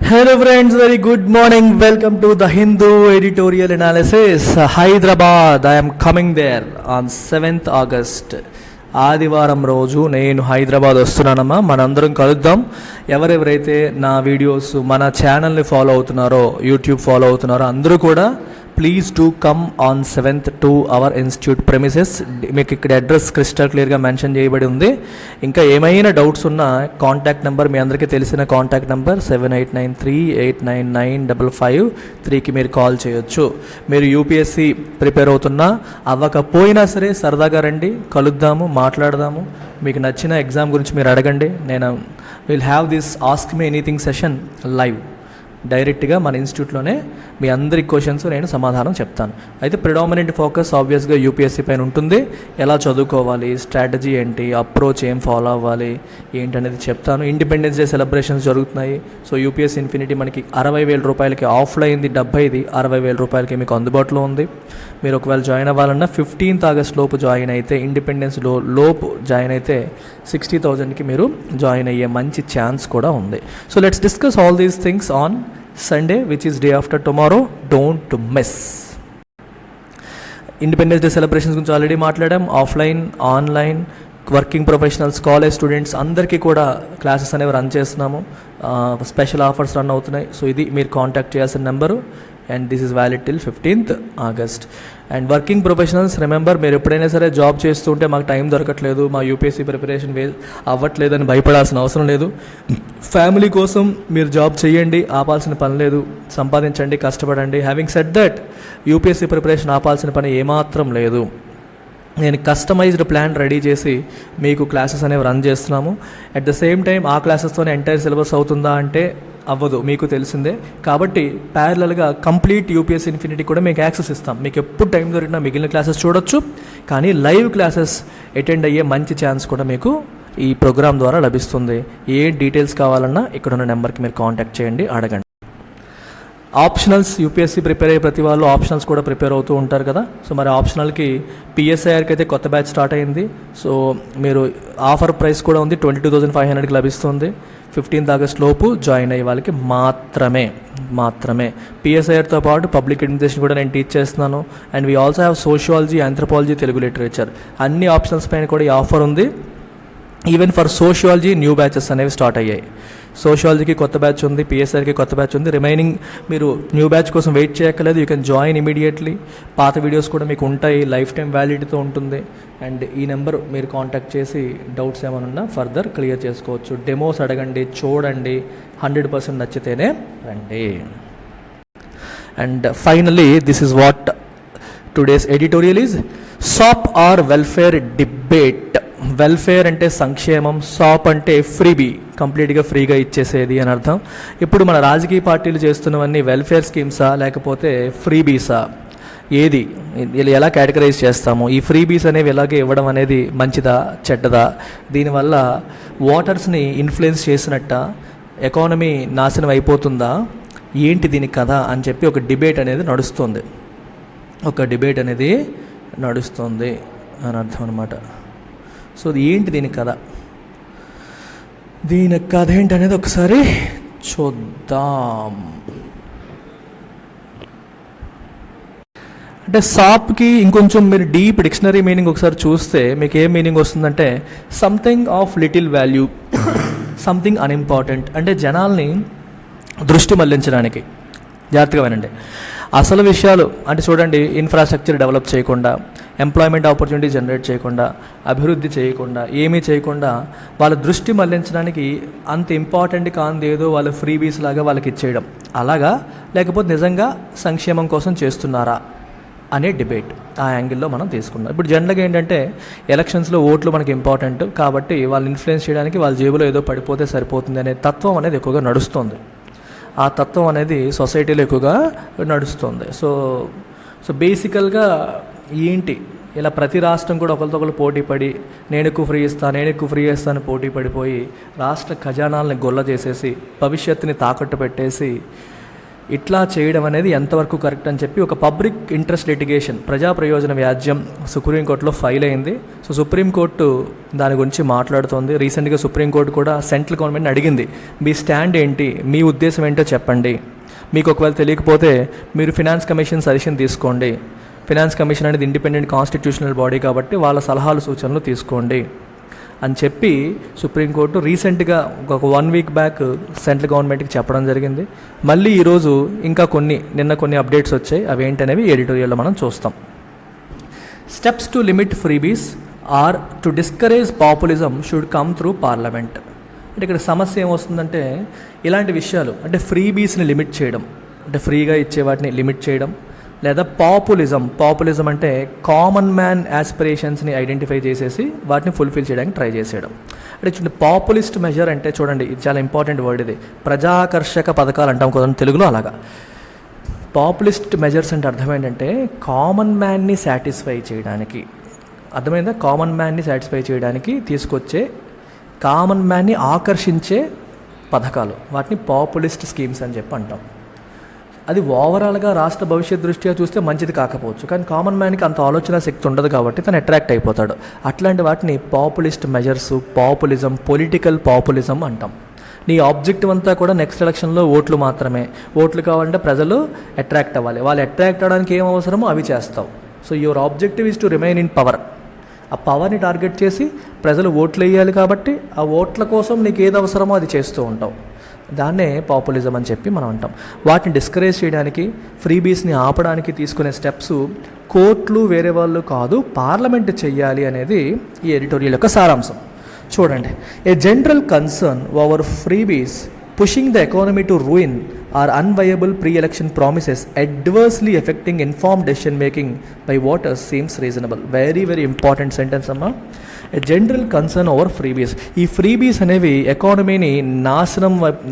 Hello friends, very good morning. Welcome to the Hindu editorial analysis. Hyderabad, I am coming there on 7th August. ఆదివారం రోజు నేను హైదరాబాద్ వస్తున్నానమ్మా. మనందరం కలుద్దాం. ఎవరెవరైతే నా వీడియోస్ మన ఛానల్ని ఫాలో అవుతున్నారో, యూట్యూబ్ ఫాలో అవుతున్నారో అందరూ కూడా please to come on 7th to our institute premises. మీకు ఇక్కడ అడ్రస్ క్రిస్టల్ క్లియర్గా మెన్షన్ చేయబడి ఉంది. ఇంకా ఏమైనా డౌట్స్ ఉన్నా కాంటాక్ట్ నెంబర్, మీ అందరికీ తెలిసిన కాంటాక్ట్ నెంబర్ 7893899553కి మీరు కాల్ చేయొచ్చు. మీరు యూపీఎస్సీ ప్రిపేర్ అవుతున్నా అవ్వకపోయినా సరే సరదాగా రండి, కలుద్దాము, మాట్లాడదాము. మీకు నచ్చిన ఎగ్జామ్ గురించి మీరు అడగండి. నేను will have this ask me anything session live డైరెక్ట్గా మన ఇన్స్టిట్యూట్లోనే మీ అందరి క్వశ్చన్స్ నేను సమాధానం చెప్తాను. అయితే ప్రిడామినెంట్ ఫోకస్ ఆబ్వియస్గా యూపీఎస్సీ పైన ఉంటుంది. ఎలా చదువుకోవాలి, స్ట్రాటజీ ఏంటి, అప్రోచ్ ఏం ఫాలో అవ్వాలి ఏంటనేది చెప్తాను. ఇండిపెండెన్స్ డే సెలబ్రేషన్స్ జరుగుతున్నాయి. సో యూపీఎస్సీ ఇన్ఫినిటీ మనకి 60,000 రూపాయలకి ఆఫ్లైన్ది 70, 60,000 రూపాయలకి మీకు అందుబాటులో ఉంది. మీరు ఒకవేళ జాయిన్ అవ్వాలన్నా 15th ఆగస్ట్ లోపు జాయిన్ అయితే, ఇండిపెండెన్స్ లోపు జాయిన్ అయితే 60,000కి మీరు జాయిన్ అయ్యే మంచి ఛాన్స్ కూడా ఉంది. So let's discuss all these things on Sunday, which is day after tomorrow. Don't miss. Independence day celebrations గురించి ఆల్రెడీ మాట్లాడాం. Offline, online, working professionals, college students అందరికీ కూడా క్లాసెస్ అనేవి రన్ చేస్తున్నాము. స్పెషల్ ఆఫర్స్ రన్ అవుతున్నాయి. So ఇది మీరు contact చేయాల్సిన number. And this is valid till 15th August. And working professionals, remember, మీరు ఎప్పుడైనా సరే జాబ్ చేస్తుంటే మాకు టైం దొరకట్లేదు, మా యూపీఎస్సీ ప్రిపరేషన్ అవ్వట్లేదని భయపడాల్సిన అవసరం లేదు. ఫ్యామిలీ కోసం మీరు జాబ్ చేయండి, ఆపాల్సిన పని లేదు. సంపాదించండి, కష్టపడండి. Having said that, UPSC preparation ఆపాల్సిన పని ఏమాత్రం లేదు. నేను కస్టమైజ్డ్ ప్లాన్ రెడీ చేసి మీకు క్లాసెస్ అనేవి రన్ చేస్తున్నాము. అట్ ద సేమ్ టైం ఆ క్లాసెస్తోనే ఎంటైర్ సిలబస్ అవుతుందా అంటే అవ్వదు, మీకు తెలిసిందే. కాబట్టి ప్యారలల్గా కంప్లీట్ యూపీఎస్సీ ఇన్ఫినిటీ కూడా మీకు యాక్సెస్ ఇస్తాం. మీకు ఎప్పుడు టైం దొరికినా మిగిలిన క్లాసెస్ చూడొచ్చు. కానీ లైవ్ క్లాసెస్ అటెండ్ అయ్యే మంచి ఛాన్స్ కూడా మీకు ఈ ప్రోగ్రామ్ ద్వారా లభిస్తుంది. ఏ డీటెయిల్స్ కావాలన్నా ఇక్కడ ఉన్న నెంబర్కి మీరు కాంటాక్ట్ చేయండి, అడగండి. ఆప్షనల్స్, యూపీఎస్సీ ప్రిపేర్ అయ్యే ప్రతి వాళ్ళు ఆప్షనల్స్ కూడా ప్రిపేర్ అవుతూ ఉంటారు కదా. సో మరి ఆప్షనల్కి పిఎస్ఐఆర్కి అయితే కొత్త బ్యాచ్ స్టార్ట్ అయింది. సో మీరు ఆఫర్ ప్రైస్ కూడా ఉంది, 22,500కి లభిస్తుంది. 15th ఆగస్ట్ లోపు జాయిన్ అయ్యే వాళ్ళకి మాత్రమే. పిఎస్ఐఆర్తో పాటు పబ్లిక్ అడ్మినిస్ట్రేషన్ కూడా నేను టీచ్ చేస్తున్నాను. And we also have sociology, anthropology, Telugu literature, అన్ని ఆప్షనల్స్ పైన కూడా ఈ ఆఫర్ ఉంది. Even for sociology new batches అనేవి స్టార్ట్ అయ్యాయి. సోషియాలజీకి కొత్త బ్యాచ్ ఉంది, పిఎస్ఆర్కి కొత్త బ్యాచ్ ఉంది. రిమైనింగ్ మీరు న్యూ బ్యాచ్ కోసం వెయిట్ చేయక్కర్లేదు. You can join immediately. పాత వీడియోస్ కూడా మీకు ఉంటాయి, లైఫ్ టైం వ్యాలిడిటీతో ఉంటుంది. అండ్ ఈ నెంబర్ మీరు కాంటాక్ట్ చేసి డౌట్స్ ఏమైనా ఫర్దర్ క్లియర్ చేసుకోవచ్చు. డెమోస్ అడగండి, చూడండి, 100% నచ్చితేనే రండి. And finally this is what today's editorial is. Sop or welfare debate. Welfare అంటే సంక్షేమం, సాప్ అంటే ఫ్రీబీ, కంప్లీట్గా ఫ్రీగా ఇచ్చేసేది అని అర్థం. ఇప్పుడు మన రాజకీయ పార్టీలు చేస్తున్నవన్నీ వెల్ఫేర్ స్కీమ్సా లేకపోతే ఫ్రీబీసా, ఏది ఎలా కేటగరైజ్ చేస్తాము? ఈ ఫ్రీబీస్ అనేవి ఎలాగే ఇవ్వడం అనేది మంచిదా చెడ్డదా? దీనివల్ల ఓటర్స్ని ఇన్ఫ్లుయెన్స్ చేసినట్ట, ఎకానమీ నాశనం అయిపోతుందా, ఏంటి దీని కదా అని చెప్పి ఒక డిబేట్ అనేది నడుస్తుంది అని అర్థం అనమాట. సో ఏంటి దీని కథ ఏంటనేది ఒకసారి చూద్దాం. అంటే సాప్కి ఇంకొంచెం మీరు డీప్ డిక్షనరీ మీనింగ్ ఒకసారి చూస్తే మీకు ఏం మీనింగ్ వస్తుందంటే something of little value, something unimportant. అంటే జనాల్ని దృష్టి మళ్లించడానికి. జాగ్రత్తగా వినండి. అసలు విషయాలు అంటే చూడండి, ఇన్ఫ్రాస్ట్రక్చర్ డెవలప్ చేయకుండా, ఎంప్లాయ్మెంట్ ఆపర్చునిటీ జనరేట్ చేయకుండా, అభివృద్ధి చేయకుండా, ఏమీ చేయకుండా వాళ్ళ దృష్టి మళ్లించడానికి అంత ఇంపార్టెంట్ కానిది ఏదో వాళ్ళ ఫ్రీబీస్ లాగా వాళ్ళకి ఇచ్చేయడం, అలాగా లేకపోతే నిజంగా సంక్షేమం కోసం చేస్తున్నారా అనే డిబేట్ ఆ యాంగిల్లో మనం తీసుకున్నాం. ఇప్పుడు జనరల్గా ఏంటంటే ఎలక్షన్స్లో ఓట్లు మనకి ఇంపార్టెంట్ కాబట్టి వాళ్ళు ఇన్ఫ్లుయెన్స్ చేయడానికి వాళ్ళ జేబులో ఏదో పడిపోతే సరిపోతుంది అనే తత్వం అనేది ఎక్కువగా నడుస్తుంది. ఆ తత్వం అనేది సొసైటీలో ఎక్కువగా నడుస్తుంది. సో బేసికల్గా ఏంటి, ఇలా ప్రతి రాష్ట్రం కూడా ఒకరితో ఒకరు పోటీ పడి నేను ఎక్కువ ఫ్రీ ఇస్తాను పోటీ పడిపోయి రాష్ట్ర ఖజానాలని గొల్ల చేసేసి భవిష్యత్తుని తాకట్టు పెట్టేసి ఇట్లా చేయడం అనేది ఎంతవరకు కరెక్ట్ అని చెప్పి ఒక పబ్లిక్ ఇంట్రెస్ట్ లిటిగేషన్, ప్రజా ప్రయోజన వ్యాజ్యం సుప్రీంకోర్టులో ఫైల్ అయింది. సో సుప్రీంకోర్టు దాని గురించి మాట్లాడుతోంది. రీసెంట్గా సుప్రీంకోర్టు కూడా సెంట్రల్ గవర్నమెంట్ని అడిగింది, మీ స్టాండ్ ఏంటి, మీ ఉద్దేశం ఏంటో చెప్పండి, మీకు ఒకవేళ తెలియకపోతే మీరు ఫినాన్స్ కమిషన్ సజెషన్ తీసుకోండి, ఫినాన్స్ కమిషన్ అనేది ఇండిపెండెంట్ కాన్స్టిట్యూషనల్ బాడీ కాబట్టి వాళ్ళ సలహాలు సూచనలు తీసుకోండి అని చెప్పి సుప్రీంకోర్టు రీసెంట్గా ఒక 1 వీక్ బ్యాక్ సెంట్రల్ గవర్నమెంట్కి చెప్పడం జరిగింది. మళ్ళీ ఈరోజు ఇంకా నిన్న కొన్ని అప్డేట్స్ వచ్చాయి. అవి ఏంటనేవి ఎడిటోరియల్లో మనం చూస్తాం. Steps to limit freebies or to discourage populism should come through parliament. అంటే ఇక్కడ సమస్య ఏమొస్తుందంటే ఇలాంటి విషయాలు, అంటే ఫ్రీబీస్ని లిమిట్ చేయడం, అంటే ఫ్రీగా ఇచ్చే వాటిని లిమిట్ చేయడం, లేదా పాపులిజం అంటే కామన్ మ్యాన్ యాస్పిరేషన్స్ని ఐడెంటిఫై చేసేసి వాటిని ఫుల్ఫిల్ చేయడానికి ట్రై చేసేయడం. అంటే చూడండి, పాపులిస్ట్ మెజర్ అంటే చూడండి, ఇది చాలా ఇంపార్టెంట్ వర్డ్. ఇది ప్రజాకర్షక పథకాలు అంటాం కొంత తెలుగులో. అలాగా పాపులిస్ట్ మెజర్స్ అంటే అర్థం ఏంటంటే కామన్ మ్యాన్ని సాటిస్ఫై చేయడానికి, అర్థమైందా, కామన్ మ్యాన్ని సాటిస్ఫై చేయడానికి తీసుకొచ్చే, కామన్ మ్యాన్ని ఆకర్షించే పథకాలు, వాటిని పాపులిస్ట్ స్కీమ్స్ అని చెప్పి అంటాం. అది ఓవరాల్గా రాష్ట్ర భవిష్యత్ దృష్ట్యా చూస్తే మంచిది కాకపోవచ్చు, కానీ కామన్ మ్యాన్కి అంత ఆలోచన శక్తి ఉండదు కాబట్టి తను అట్రాక్ట్ అయిపోతాడు. అట్లాంటి వాటిని populist measures, populism, political populism అంటాం. నీ ఆబ్జెక్టివ్ అంతా కూడా నెక్స్ట్ ఎలక్షన్లో ఓట్లు మాత్రమే. ఓట్లు కావాలంటే ప్రజలు అట్రాక్ట్ అవ్వాలి, వాళ్ళు అట్రాక్ట్ అవ్వడానికి ఏం అవసరమో అవి చేస్తావు. So your objective is to remain in power. ఆ పవర్ని టార్గెట్ చేసి ప్రజలు ఓట్లు వేయాలి కాబట్టి ఆ ఓట్ల కోసం నీకు ఏది అవసరమో అది చేస్తూ ఉంటావు. దాన్నే పాపులిజం అని చెప్పి మనం అంటాం. వాటిని డిస్కరేజ్ చేయడానికి, ఫ్రీబీస్ని ఆపడానికి తీసుకునే స్టెప్స్ కోర్టులు వేరే వాళ్ళు కాదు, పార్లమెంట్ చెయ్యాలి అనేది ఈ ఎడిటోరియల్ యొక్క సారాంశం. చూడండి, a general concern over freebies pushing the economy to ruin or unviable pre election promises adversely affecting informed decision making by voters seems reasonable. Very very important sentence అమ్మా. A general concern over freebies. ఈ freebies అనేవి ఎకానమీని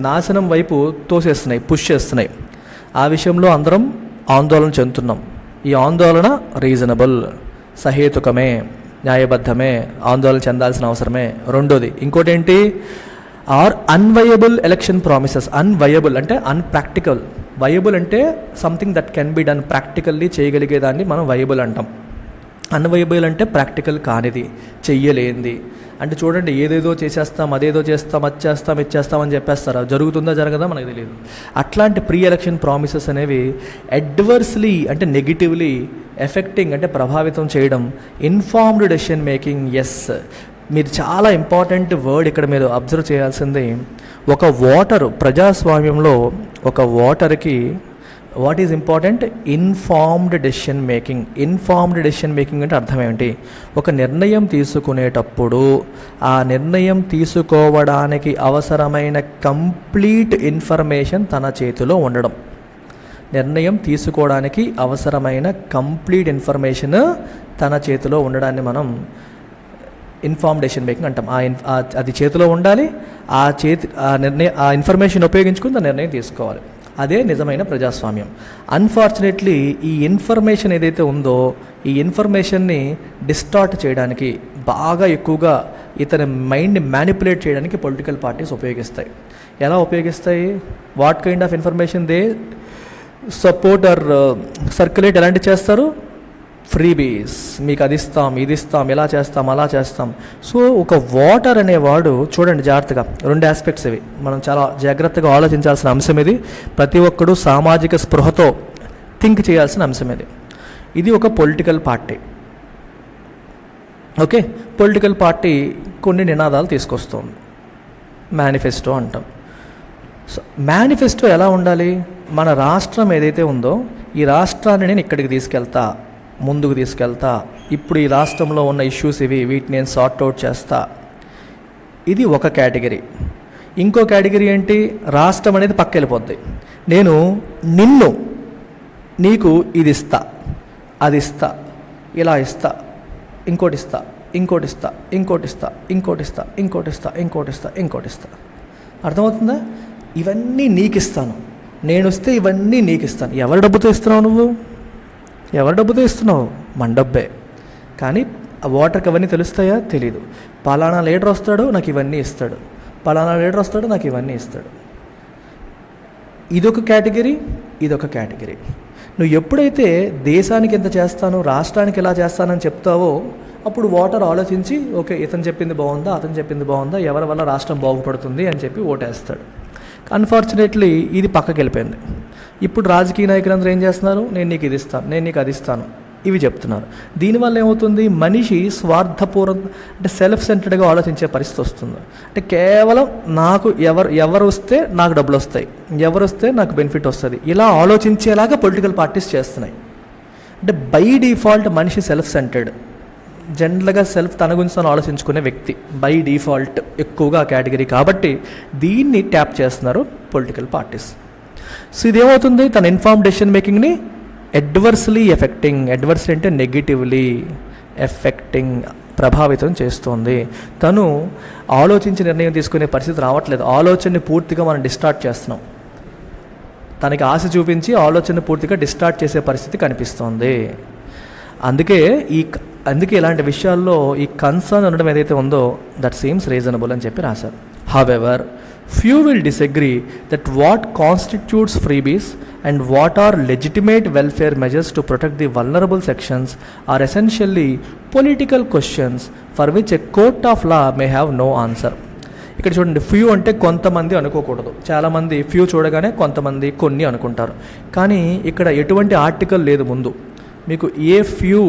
నాశనం వైపు తోసేస్తున్నాయి, push చేస్తున్నాయి. ఆ విషయంలో అందరం ఆందోళన చెందుతున్నాం. ఈ ఆందోళన రీజనబుల్, సహేతుకమే, న్యాయబద్ధమే, ఆందోళన చెందాల్సిన అవసరమే. రెండోది ఇంకోటి ఏంటి, or unviable election promises. Unviable అంటే అన్ప్రాక్టికల్, వయబుల్ అంటే something that can be done, practically చేయగలిగేదాన్ని మనం వయబుల్ అంటాం. అన్వయబుల్ అంటే ప్రాక్టికల్ కానిది, చెయ్యలేనిది. అంటే చూడండి, ఏదేదో చేసేస్తాం, అదేదో చేస్తాం, అది చేస్తాం, ఇది చేస్తామని చెప్పేస్తారా, జరుగుతుందా జరగదా మనకు తెలియదు. అట్లాంటి ప్రీ ఎలక్షన్ ప్రామిసెస్ అనేవి అడ్వర్స్లీ అంటే నెగిటివ్లీ, ఎఫెక్టింగ్ అంటే ప్రభావితం చేయడం, ఇన్ఫార్మ్డ్ డెసిషన్ మేకింగ్. ఎస్, మీరు చాలా ఇంపార్టెంట్ వర్డ్ ఇక్కడ మీరు అబ్జర్వ్ చేయాల్సింది. ఒక ఓటరు, ప్రజాస్వామ్యంలో ఒక ఓటర్కి what is important, informed decision making. Informed decision making అంటే అర్థం ఏమిటి, ఒక నిర్ణయం తీసుకునేటప్పుడు ఆ నిర్ణయం తీసుకోవడానికి అవసరమైన కంప్లీట్ ఇన్ఫర్మేషన్ తన చేతిలో ఉండడం. నిర్ణయం తీసుకోవడానికి అవసరమైన కంప్లీట్ ఇన్ఫర్మేషన్ తన చేతిలో ఉండడాన్ని మనం ఇన్ఫార్మ్డ్ డెసిషన్ మేకింగ్ అంటాం. అది చేతిలో ఉండాలి, ఆ ఇన్ఫర్మేషన్ ఉపయోగించుకుని ఆ నిర్ణయం తీసుకోవాలి. అదే నిజమైన ప్రజాస్వామ్యం. అన్ఫార్చునేట్లీ ఈ ఇన్ఫర్మేషన్ ఏదైతే ఉందో, ఈ ఇన్ఫర్మేషన్ని డిస్టార్ట్ చేయడానికి, బాగా ఎక్కువగా ఇతని మైండ్ని మ్యానిపులేట్ చేయడానికి పొలిటికల్ పార్టీస్ ఉపయోగిస్తాయి. ఎలా ఉపయోగిస్తాయి, what kind of information they support or circulate, ఎలాంటి చేస్తారు, ఫ్రీబీస్, మీకు అది ఇస్తాం, ఇది ఇస్తాం, ఇలా చేస్తాం, అలా చేస్తాం. సో ఒక ఓటర్ అనేవాడు చూడండి జాగ్రత్తగా, రెండు ఆస్పెక్ట్స్ ఇవి మనం చాలా జాగ్రత్తగా ఆలోచించాల్సిన అంశం ఇది. ప్రతి ఒక్కడు సామాజిక స్పృహతో థింక్ చేయాల్సిన అంశం ఇది. ఇది ఒక political party. Okay, political party కొన్ని నినాదాలు తీసుకొస్తుంది, మేనిఫెస్టో అంటాం. సో మేనిఫెస్టో ఎలా ఉండాలి, మన రాష్ట్రం ఏదైతే ఉందో ఈ రాష్ట్రాన్ని నేను ఇక్కడికి తీసుకెళ్తా, ముందుకు తీసుకెళ్తా, ఇప్పుడు ఈ రాష్ట్రంలో ఉన్న ఇష్యూస్ ఇవి, వీటిని నేను సార్ట్అవుట్ చేస్తా. ఇది ఒక కేటగిరీ. ఇంకో కేటగిరీ ఏంటి, రాష్ట్రం అనేది పక్క వెళ్ళిపోద్ది. నేను నీకు ఇది ఇస్తా, అది ఇస్తా, ఇలా ఇస్తా, ఇంకోటి ఇస్తా, ఇంకోటి ఇస్తా, ఇంకోటి ఇస్తా, ఇంకోటి ఇస్తా, ఇంకోటి ఇస్తా, ఇంకోటి ఇస్తా, ఇంకోటి ఇస్తా. అర్థమవుతుందా, ఇవన్నీ నీకు ఇస్తాను, నేను వస్తే ఇవన్నీ నీకు ఇస్తాను. ఎవరి డబ్బుతో ఇస్తున్నావు నువ్వు, ఎవరి డబ్బుతో ఇస్తున్నావు, మన డబ్బే. కానీ ఆ ఓటర్కి అవన్నీ తెలుస్తాయా, తెలీదు. పలానా లీడర్ వస్తాడు నాకు ఇవన్నీ ఇస్తాడు, పలానా లీడర్ వస్తాడు నాకు ఇవన్నీ ఇస్తాడు. ఇదొక కేటగిరీ, ఇదొక కేటగిరీ. నువ్వు ఎప్పుడైతే దేశానికి ఎంత చేస్తాను, రాష్ట్రానికి ఎలా చేస్తానని చెప్తావో అప్పుడు ఓటర్ ఆలోచించి ఓకే ఇతను చెప్పింది బాగుందా, అతను చెప్పింది బాగుందా, ఎవరి వల్ల రాష్ట్రం బాగుపడుతుంది అని చెప్పి ఓటేస్తాడు. అన్ఫార్చునేట్లీ ఇది పక్కకి వెళ్ళిపోయింది. ఇప్పుడు రాజకీయ నాయకులందరూ ఏం చేస్తున్నారు, నేను నీకు ఇది ఇస్తాను, నేను నీకు అది ఇస్తాను, ఇవి చెప్తున్నారు. దీనివల్ల ఏమవుతుంది, మనిషి స్వార్థపూర్వం అంటే సెల్ఫ్ సెంటర్డ్గా ఆలోచించే పరిస్థితి వస్తుంది. అంటే కేవలం నాకు ఎవరు వస్తే నాకు డబ్బులు వస్తాయి, ఎవరు వస్తే నాకు బెనిఫిట్ వస్తుంది, ఇలా ఆలోచించేలాగా పొలిటికల్ పార్టీస్ చేస్తున్నాయి. అంటే బై డిఫాల్ట్ మనిషి సెల్ఫ్ సెంటర్డ్, జనరల్గా తన గురించి తను ఆలోచించుకునే వ్యక్తి బై డిఫాల్ట్ ఎక్కువగా కేటగిరీ. కాబట్టి దీన్ని ట్యాప్ చేస్తున్నారు పొలిటికల్ పార్టీస్. సో ఇదేమవుతుంది, తన ఇన్ఫార్మ్ డెసిషన్ మేకింగ్ని అడ్వర్స్లీ అంటే నెగిటివ్లీ ఎఫెక్టింగ్, ప్రభావితం చేస్తుంది. తను ఆలోచించి నిర్ణయం తీసుకునే పరిస్థితి రావట్లేదు. ఆలోచనని పూర్తిగా మనం డిస్టార్ట్ చేస్తున్నాం. తనకి ఆశ చూపించి ఆలోచనని పూర్తిగా డిస్టార్ట్ చేసే పరిస్థితి కనిపిస్తుంది. అందుకే ఇలాంటి విషయాల్లో ఈ కన్సర్న్ ఉండడం ఏదైతే ఉందో దట్ సీమ్స్ రీజనబుల్ అని చెప్పి రాశారు. However few will disagree that what constitutes freebies and what are legitimate welfare measures to protect the vulnerable sections are essentially political questions for which a court of law may have no answer. ఇక్కడ చూడండి, few అంటే కొంతమంది అనుకోకూడదు. చాలామంది few చూడగానే కొంతమంది కొన్ని అనుకుంటారు. కానీ ఇక్కడ ఎటువంటి ఆర్టికల్ లేదు ముందు. మీకు ఏ ఫ్యూ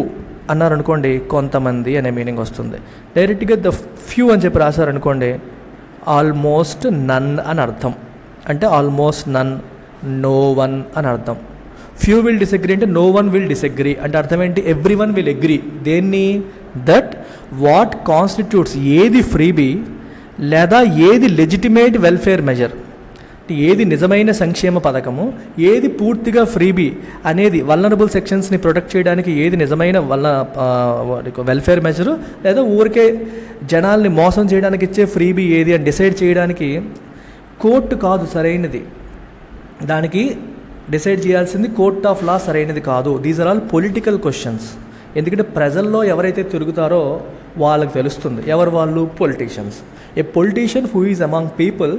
అన్నారనుకోండి కొంతమంది అనే మీనింగ్ వస్తుంది. డైరెక్ట్గా ద ఫ్యూ అని చెప్పి రాశారనుకోండి ఆల్మోస్ట్ నన్ అని అర్థం. అంటే ఆల్మోస్ట్ నన్, నో వన్ అని అర్థం. ఫ్యూ విల్ డిసగ్రీ అంటే నో వన్ విల్ డిసగ్రీ అంటే అర్థం ఏంటి, ఎవ్రీ వన్ విల్ అగ్రీ. దేన్ని, దట్ వాట్ కాన్స్టిట్యూట్స్, ఏది ఫ్రీబీ లేదా ఏది లెజిటిమేట్ వెల్ఫేర్ మెజర్, ఏది నిజమైన సంక్షేమ పథకము, ఏది పూర్తిగా ఫ్రీబీ అనేది వల్నరబుల్ సెక్షన్స్ని ప్రొటెక్ట్ చేయడానికి ఏది నిజమైన వెల్ఫేర్ మెజరు, లేదా ఊరికే జనాల్ని మోసం చేయడానికి ఇచ్చే ఫ్రీబీ ఏది అని డిసైడ్ చేయడానికి కోర్టు కాదు సరైనది. దానికి డిసైడ్ చేయాల్సింది కోర్ట్ ఆఫ్ లా సరైనది కాదు. These are all political questions. ఎందుకంటే ప్రజల్లో ఎవరైతే తిరుగుతారో వాళ్ళకి తెలుస్తుంది ఎవరు వాళ్ళు, politicians. A politician who is among people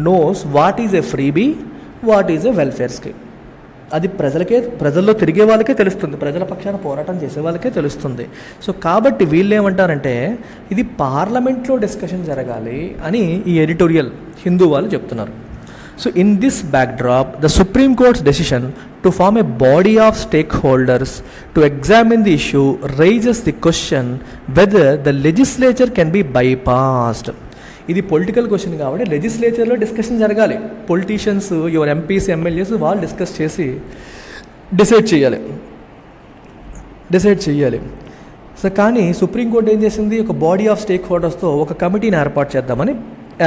knows what is a freebie, what is a welfare scheme. అది ప్రజల్లో తిరిగే వాళ్ళకే తెలుస్తుంది, ప్రజల పక్షాన పోరాటం చేసే వాళ్ళకే తెలుస్తుంది. సో కాబట్టి వీళ్ళు ఏమంటారంటే ఇది పార్లమెంట్లో డిస్కషన్ జరగాలి అని ఈ ఎడిటోరియల్ హిందూ వాళ్ళు చెప్తున్నారు. So in this backdrop, the Supreme Court's decision to form a body of stakeholders to examine the issue raises the question whether the legislature can be bypassed. ఇది పొలిటికల్ క్వశ్చన్ కాబట్టి లెజిస్లేచర్లో discussion జరగాలి. Politicians, your MPs, MLAs వాళ్ళు discuss చేసి decide చేయాలి. So కానీ supreme court ఏం చేసింది, ఒక బాడీ ఆఫ్ స్టేక్ హోల్డర్స్తో ఒక కమిటీని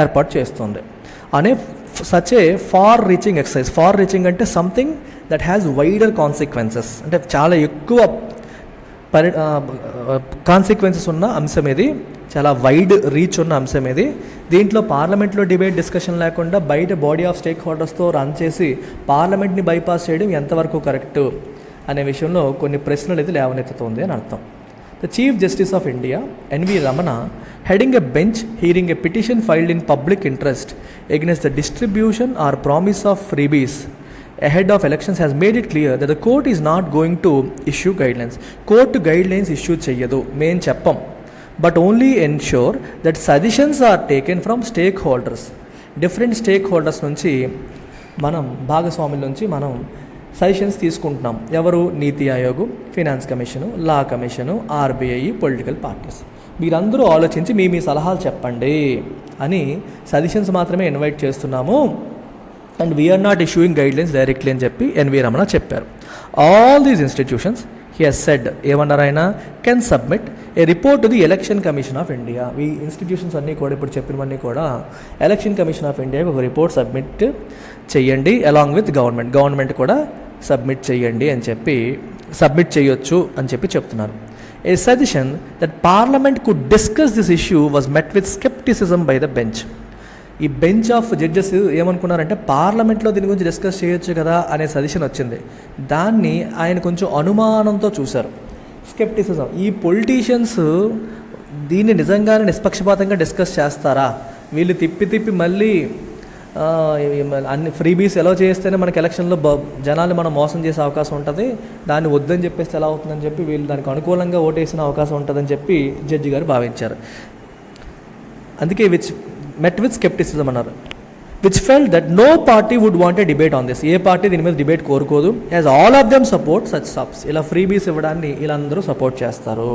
ఏర్పాటు చేస్తుంది అనే such a far reaching exercise. Far reaching అంటే something that has wider consequences, అంటే చాలా ఎక్కువ కాన్సిక్వెన్సెస్ ఉన్న అంశం ఇది, చాలా వైడ్ రీచ్ ఉన్న అంశం ఇది. దీంట్లో పార్లమెంట్లో డిబేట్ డిస్కషన్ లేకుండా బయట బాడీ ఆఫ్ స్టేక్ హోల్డర్స్తో రన్ చేసి పార్లమెంట్ని బైపాస్ చేయడం ఎంతవరకు కరెక్ట్ అనే విషయంలో కొన్ని ప్రశ్నలు అయితే లేవనెత్తుతుంది అని అర్థం. The Chief Justice of India, N.V. Ramana, heading a bench hearing a petition filed in public interest against the distribution or promise of freebies ahead of elections, has made it clear that the court is not going to issue guidelines. Court guidelines issue cheyadu, main cheppam, but only ensure that suggestions are taken from stakeholders. Different stakeholders నుంచి మనం భాగస్వాముల నుంచి మనం suggestions తీసుకుంటున్నాం. ఎవరు, నీతి Aayog, finance commission, లా commission, RBI, political parties. మీరందరూ ఆలోచించి మీ సలహాలు చెప్పండి అని సజెషన్స్ మాత్రమే ఇన్వైట్ చేస్తున్నాము. And we're not issuing guidelines directly అని చెప్పి ఎన్వి రమణ చెప్పారు. All these institutions he has said, ఏమన్నారు ఆయన, can submit a report to the Election commission of India. ఈ ఇన్స్టిట్యూషన్స్ అన్నీ కూడా ఇప్పుడు చెప్పినవన్నీ కూడా ఎలక్షన్ కమిషన్ ఆఫ్ ఇండియాకి ఒక రిపోర్ట్ సబ్మిట్ చేయండి అలాంగ్ విత్ గవర్నమెంట్ కూడా సబ్మిట్ చేయొచ్చు అని చెప్పి చెప్తున్నారు. A suggestion that parliament could discuss this issue was met with scepticism by the bench. ఈ బెంచ్ ఆఫ్ జడ్జెస్ ఏమనుకున్నారంటే పార్లమెంట్లో దీని గురించి డిస్కస్ చేయొచ్చు కదా అనే సజెషన్ వచ్చింది. దాన్ని ఆయన కొంచెం అనుమానంతో చూశారు, స్కెప్టిసిజం. ఈ పొలిటీషియన్స్ దీన్ని నిజంగానే నిష్పక్షపాతంగా డిస్కస్ చేస్తారా, వీళ్ళు తిప్పి మళ్ళీ అన్ని ఫ్రీబీస్ ఎలా చేస్తేనే మనకి ఎలక్షన్లో జనాన్ని మనం మోసం చేసే అవకాశం ఉంటుంది, దాన్ని వద్దని చెప్పేస్తే ఎలా అవుతుందని చెప్పి వీళ్ళు దానికి అనుకూలంగా ఓటేసిన అవకాశం ఉంటుందని చెప్పి జడ్జి గారు భావించారు. అందుకే met with skepticism అన్నారు. which felt that no party would want a debate on this. ఏ పార్టీ దీని మీద డిబేట్ కోరుకోదు, as all of them support such subs. ఇలా ఫ్రీబీస్ ఇవ్వడాన్ని వీళ్ళందరూ సపోర్ట్ చేస్తారు.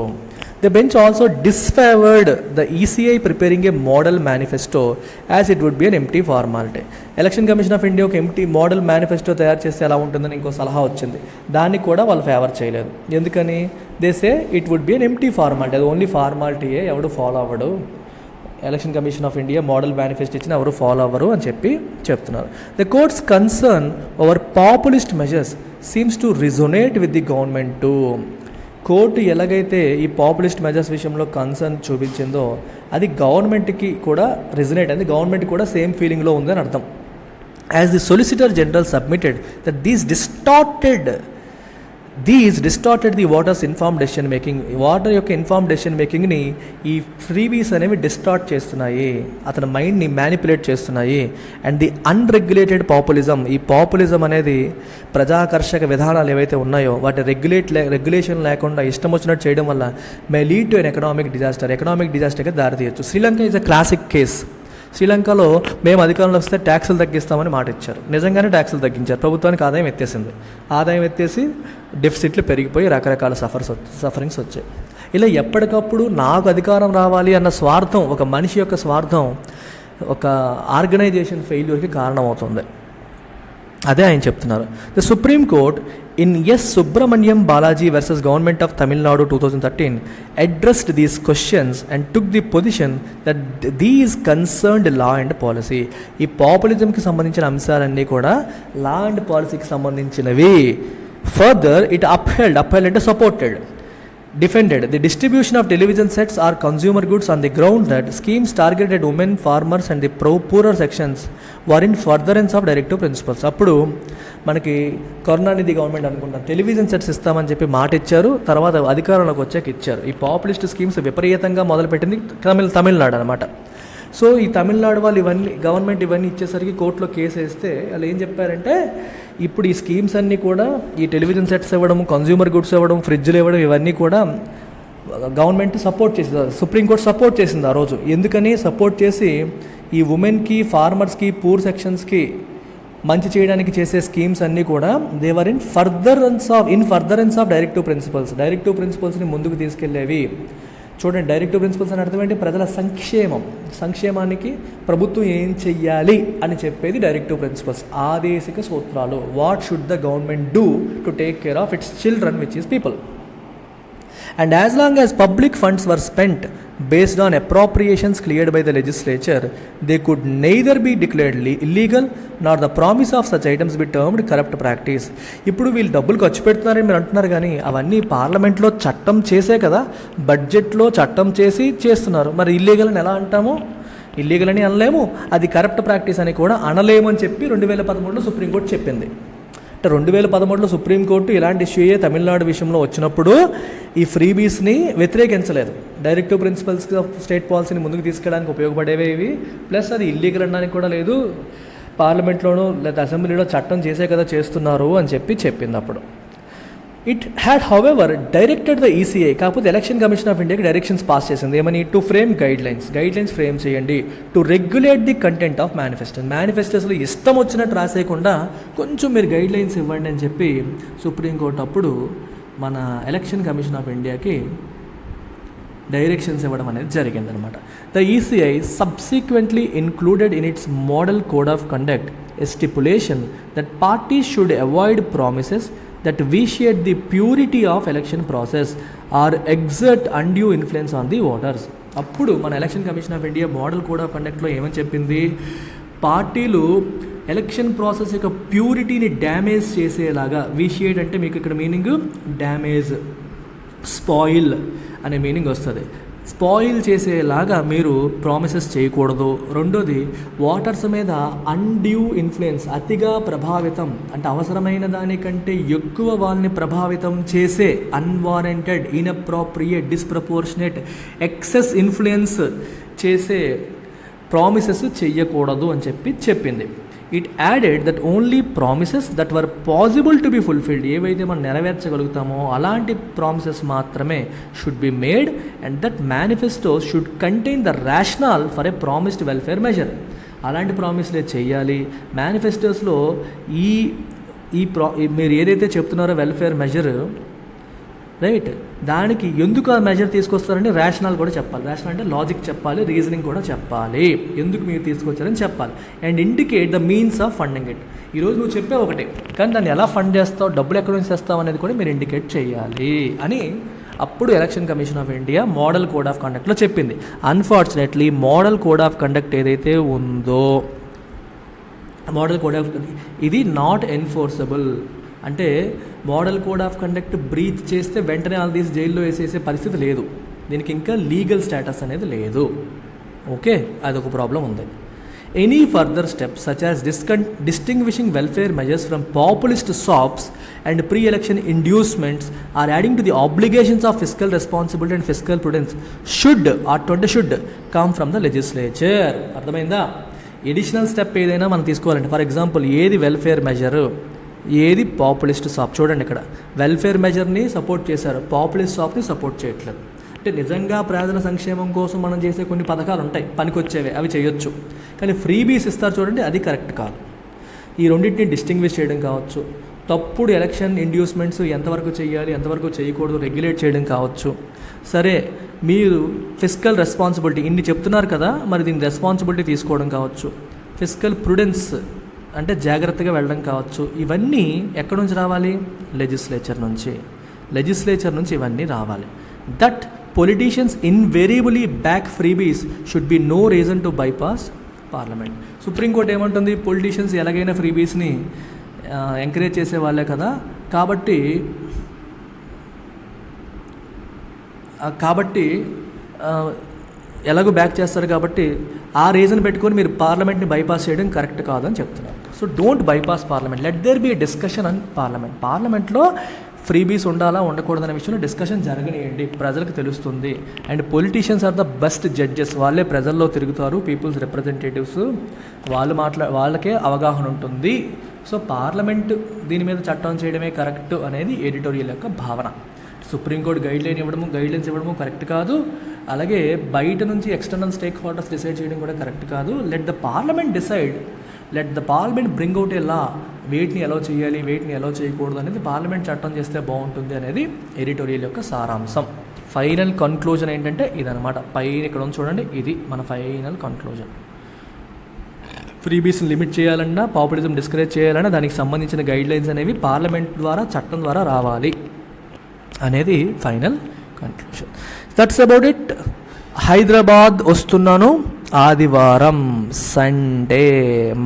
The bench also disfavored the ECI preparing a model manifesto as it would be an empty formality. Election commission of India ఒక empty model manifesto తయారు చేస్తే ఎలా ఉంటుందని ఇంకో సలహా వచ్చింది, దాన్ని కూడా వాళ్ళు ఫేవర్ చేయలేదు. ఎందుకని? They say it would be an empty formality, అది ఓన్లీ ఫార్మాలిటీయే, ఎవడు ఫాలో అవ్వడు. Election commission of India model manifesto ఇచ్చిన ఎవరు ఫాలో అవ్వరు అని చెప్పి చెప్తున్నారు. The court's concern over populist measures seems to resonate with the government too. Court ఎలాగైతే ఈ పాపులిస్ట్ మెజర్స్ విషయంలో కన్సర్న్ చూపించిందో అది గవర్నమెంట్కి కూడా రిజొనేట్ అయింది, గవర్నమెంట్ కూడా సేమ్ ఫీలింగ్లో ఉందని అర్థం. As the solicitor general submitted that these distorted the waters inform decision making. Water యొక్క ఇన్ఫార్మ్ డెసిషన్ మేకింగ్ని ఈ ఫ్రీబీస్ అనేవి డిస్టార్ట్ చేస్తున్నాయి, అతని మైండ్ని మ్యానిపులేట్ చేస్తున్నాయి. అండ్ ది అన్రెగ్యులేటెడ్ పాపులిజం, ఈ పాపులిజం అనేది ప్రజాకర్షక విధానాలు ఏవైతే ఉన్నాయో వాటి రెగ్యులేషన్ లేకుండా ఇష్టం వచ్చినట్టు చేయడం వల్ల may lead to an economic డిజాస్టర్గా దారితీయచ్చు. Sri Lanka is a classic case. శ్రీలంకలో మేము అధికారంలో వస్తే ట్యాక్సులు తగ్గిస్తామని మాట ఇచ్చారు, నిజంగానే ట్యాక్సులు తగ్గించారు, ప్రభుత్వానికి ఆదాయం ఎత్తేసింది, ఆదాయం ఎత్తేసి డెఫిసిట్లు పెరిగిపోయి రకరకాల సఫరింగ్స్ వచ్చాయి. ఇలా ఎప్పటికప్పుడు నాకు అధికారం రావాలి అన్న స్వార్థం, ఒక మనిషి యొక్క స్వార్థం ఒక ఆర్గనైజేషన్ ఫెయిల్యూర్కి కారణమవుతుంది. అదే ఆయన చెప్తున్నారు. The Supreme Court in S Subrahmanyam Balaji versus government of Tamil Nadu 2013 addressed these questions and took the position that these concerned law and policy. ఈ పాపులిజంకి సంబంధించిన అంశాలన్నీ కూడా లా అండ్ పాలసీకి సంబంధించినవి. ఫర్దర్ ఇట్ అప్హెల్డ్ అంటే supported, defended the distribution of television sets or consumer goods on the ground that schemes targeted women, farmers and the poorer sections were in furtherance of directive principles. అప్పుడు మనకి Karunanidhi government అనుకుంటాం television sets ఇస్తామని చెప్పి మాట ఇచ్చారు, తర్వాత అధికారంలోకి వచ్చాక ఇచ్చారు. ఈ పాపులిస్ట్ స్కీమ్స్ విపరీతంగా మొదలుపెట్టింది తమిళనాడు అనమాట. సో ఈ తమిళనాడు వాళ్ళు గవర్నమెంట్ ఇవన్నీ ఇచ్చేసరికి కోర్టులో కేసు వేస్తే వాళ్ళు ఏం చెప్పారంటే ఇప్పుడు ఈ స్కీమ్స్ అన్నీ కూడా ఈ టెలివిజన్ సెట్స్ ఇవ్వడం, కన్జ్యూమర్ గుడ్స్ ఇవ్వడం, ఫ్రిడ్జ్లు ఇవ్వడం ఇవన్నీ కూడా గవర్నమెంట్ సపోర్ట్ చేసింది, సుప్రీంకోర్టు సపోర్ట్ చేసింది ఆ రోజు. ఎందుకని సపోర్ట్ చేసి ఈ ఉమెన్కి, ఫార్మర్స్కి, పూర్ సెక్షన్స్కి మంచి చేయడానికి చేసే స్కీమ్స్ అన్నీ కూడా they are in furtherance of directive ప్రిన్సిపల్స్ని ముందుకు తీసుకెళ్లేవి. చూడండి, డైరెక్టివ్ ప్రిన్సిపల్స్ అని అర్థం ఏంటి? ప్రజల సంక్షేమానికి ప్రభుత్వం ఏం చెయ్యాలి అని చెప్పేది డైరెక్టివ్ ప్రిన్సిపల్స్, ఆదేశిక సూత్రాలు. What should the government do to take care of it's children which is people. And as long as public funds were spent based on appropriations cleared by the legislature, they could neither be declared illegal nor the promise of such items be termed corrupt practice. ఇప్పుడు వీళ్ళు డబ్బులు ఖర్చు పెడుతున్నారని మీరు అంటున్నారు, కానీ అవన్నీ పార్లమెంట్లో చట్టం చేసే కదా, బడ్జెట్లో చట్టం చేస్తున్నారు. మరి ఇల్లీగల్ అని ఎలా అంటాము? ఇల్లీగల్ అని అనలేము, అది కరప్ట్ ప్రాక్టీస్ అని కూడా అనలేము అని చెప్పి 2013లో సుప్రీంకోర్టు చెప్పింది. 2013లో సుప్రీంకోర్టు ఇలాంటి ఇష్యూయే తమిళనాడు విషయంలో వచ్చినప్పుడు ఈ ఫ్రీబీస్ని వ్యతిరేకించలేదు. డైరెక్టివ్ ప్రిన్సిపల్స్ ఆఫ్ స్టేట్ పాలసీని ముందుకు తీసుకెళ్ళడానికి ఉపయోగపడేవే ఇవి, ప్లస్ అది ఇల్లీగల్ అనడానికి కూడా లేదు, పార్లమెంట్లోనూ లేదా అసెంబ్లీలో చట్టం చేసే కదా చేస్తున్నారు అని చెప్పింది అప్పుడు. It had however directed the ECI, కాకపోతే ఎలక్షన్ కమిషన్ ఆఫ్ ఇండియాకి డైరెక్షన్స్ పాస్ చేసింది. ఏమని? To frame guidelines frame చేయండి, to regulate the content of మేనిఫెస్టోస్లో ఇష్టం వచ్చినట్టు రాసేయకుండా కొంచెం మీరు గైడ్ లైన్స్ ఇవ్వండి అని చెప్పి సుప్రీంకోర్టు అప్పుడు మన ఎలక్షన్ కమిషన్ ఆఫ్ ఇండియాకి డైరెక్షన్స్ ఇవ్వడం అనేది జరిగిందనమాట. The ECI subsequently included in it's model code of conduct a stipulation that parties should avoid promises that vitiate the purity of election process or exert undue influence on the voters. అప్పుడు మన election commission of India model code of కండక్ట్లో ఏమని చెప్పింది? పార్టీలు election process యొక్క ప్యూరిటీని damage చేసేలాగా, vitiate అంటే మీకు ఇక్కడ మీనింగ్ డ్యామేజ్, స్పాయిల్ అనే మీనింగ్ వస్తుంది. స్పాయిల్ చేసేలాగా మీరు ప్రామిసెస్ చేయకూడదు. రెండోది, ఓటర్స్ మీద అన్డ్యూ ఇన్ఫ్లుయెన్స్, అతిగా ప్రభావితం అంటే అవసరమైన దానికంటే ఎక్కువ వాళ్ళని ప్రభావితం చేసే unwarranted, inappropriate, disproportionate, excess influence చేసే ప్రామిసెస్ చెయ్యకూడదు అని చెప్పింది. It added that only promises that were possible to be fulfilled, ఏవైతే మనం నెరవేర్చగలుగుతామో అలాంటి ప్రామిసెస్ మాత్రమే should be made and that manifesto should contain the rational for a promised welfare measure. అలాంటి ప్రామిస్లే చేయాలి. మేనిఫెస్టోస్లో మీరు ఏదైతే చెప్తున్నారో వెల్ఫేర్ మెజర్, రైట్, దానికి ఎందుకు ఆ మెజర్ తీసుకొస్తారంటే రేషనల్ కూడా చెప్పాలి. రేషనల్ అంటే లాజిక్ చెప్పాలి, రీజనింగ్ కూడా చెప్పాలి, ఎందుకు మీరు తీసుకొచ్చారని చెప్పాలి. And indicate the means of funding it. ఈరోజు నువ్వు చెప్పే ఒకటే, కానీ దాన్ని ఎలా ఫండ్ చేస్తావు, డబ్బులు ఎక్కడి నుంచి తెస్తావు అనేది కూడా మీరు ఇండికేట్ చేయాలి అని అప్పుడు election commission of India model code of కండక్ట్లో చెప్పింది. Unfortunately model code of conduct ఏదైతే ఉందో, మోడల్ కోడ్ ఆఫ్ ఇది నాట్ ఎన్ఫోర్సబుల్. అంటే model code of conduct breach చేస్తే వెంటనే వాళ్ళు తీసి జైల్లో వేసేసే పరిస్థితి లేదు. దీనికి ఇంకా లీగల్ స్టేటస్ అనేది లేదు. ఓకే, అదొక ప్రాబ్లం ఉంది. Any further steps such as distinguishing welfare measures from populist sops and pre election inducements are adding to the obligations of physical responsibility and physical prudence should come from the legislature. అర్థమైందా? Additional step ఏదైనా మనం తీసుకోవాలంటే, for example ఏది welfare measure, ఏది populist sop. చూడండి, ఇక్కడ welfare మెజర్ని support చేశారు, పాపులిస్ట్ సాప్ని సపోర్ట్ చేయట్లేదు. అంటే నిజంగా ప్రజల సంక్షేమం కోసం మనం చేసే కొన్ని పథకాలు ఉంటాయి పనికొచ్చేవి, అవి చేయొచ్చు. కానీ ఫ్రీబీస్ ఇస్తారు చూడండి, అది కరెక్ట్ కాదు. ఈ రెండింటిని డిస్టింగ్విష్ చేయడం కావచ్చు, తప్పుడు ఎలక్షన్ ఇండ్యూస్మెంట్స్ ఎంతవరకు చేయాలి ఎంతవరకు చేయకూడదు రెగ్యులేట్ చేయడం కావచ్చు. సరే, మీరు ఫిజికల్ రెస్పాన్సిబిలిటీ ఇన్ని చెప్తున్నారు కదా, మరి దీని రెస్పాన్సిబిలిటీ తీసుకోవడం కావచ్చు. ఫిజికల్ ప్రుడెన్స్ అంటే జాగ్రత్తగా వెళ్ళడం కావచ్చు. ఇవన్నీ ఎక్కడి నుంచి రావాలి? లెజిస్లేచర్ నుంచి ఇవన్నీ రావాలి. That politicians invariably back freebies should be no reason to bypass parliament. Supreme Court ఏమంటుంది? పొలిటీషియన్స్ ఎలాగైనా ఫ్రీబీస్ని ఎంకరేజ్ చేసే వాళ్ళే కదా, కాబట్టి ఎలాగో బ్యాక్ చేస్తారు, కాబట్టి ఆ రీజన్ పెట్టుకొని మీరు పార్లమెంట్ని బైపాస్ చేయడం కరెక్ట్ కాదని చెప్తున్నారు. So don't bypass parliament, let there be a discussion on parliament. పార్లమెంట్లో ఫ్రీబీస్ ఉండాలా ఉండకూడదనే విషయంలో డిస్కషన్ జరగనియండి, ప్రజలకు తెలుస్తుంది. And politicians are the best judges, వాళ్ళే ప్రజల్లో తిరుగుతారు, పీపుల్స్ రిప్రజెంటేటివ్స్, వాళ్ళకే అవగాహన ఉంటుంది. సో పార్లమెంట్ దీని మీద చట్టం చేయడమే కరెక్ట్ అనేది ఎడిటోరియల్ యొక్క భావన. సుప్రీంకోర్టు గైడ్లైన్స్ ఇవ్వడము కరెక్ట్ కాదు. అలాగే బయట నుంచి ఎక్స్టర్నల్ స్టేక్ హోల్డర్స్ డిసైడ్ చేయడం కూడా కరెక్ట్ కాదు. Let the parliament decide, let the parliament bring out a law, వేటిని ఎలా చేయాలి వేటిని ఎలా చేయకూడదు అనేది పార్లమెంట్ చట్టం చేస్తే బాగుంటుంది అనేది ఎడిటోరియల్ యొక్క సారాంశం. ఫైనల్ కన్క్లూజన్ ఏంటంటే ఇదనమాట. పైన ఇక్కడ ఉంది చూడండి, ఇది మన ఫైనల్ కన్క్లూజన్. ఫ్రీబీస్ని లిమిట్ చేయాలన్నా, పాపులిజం డిస్కరేజ్ చేయాలన్నా దానికి సంబంధించిన గైడ్లైన్స్ అనేవి పార్లమెంట్ ద్వారా చట్టం ద్వారా రావాలి అనేది final conclusion. That's about it. Hyderabad వస్తున్నాను ఆదివారం, సండే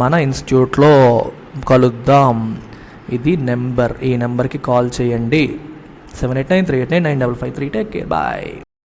మన ఇన్స్టిట్యూట్లో కలుద్దాం. ఇది నెంబర్, ఈ నెంబర్కి కాల్ చేయండి. 7893899553. Take care, bye.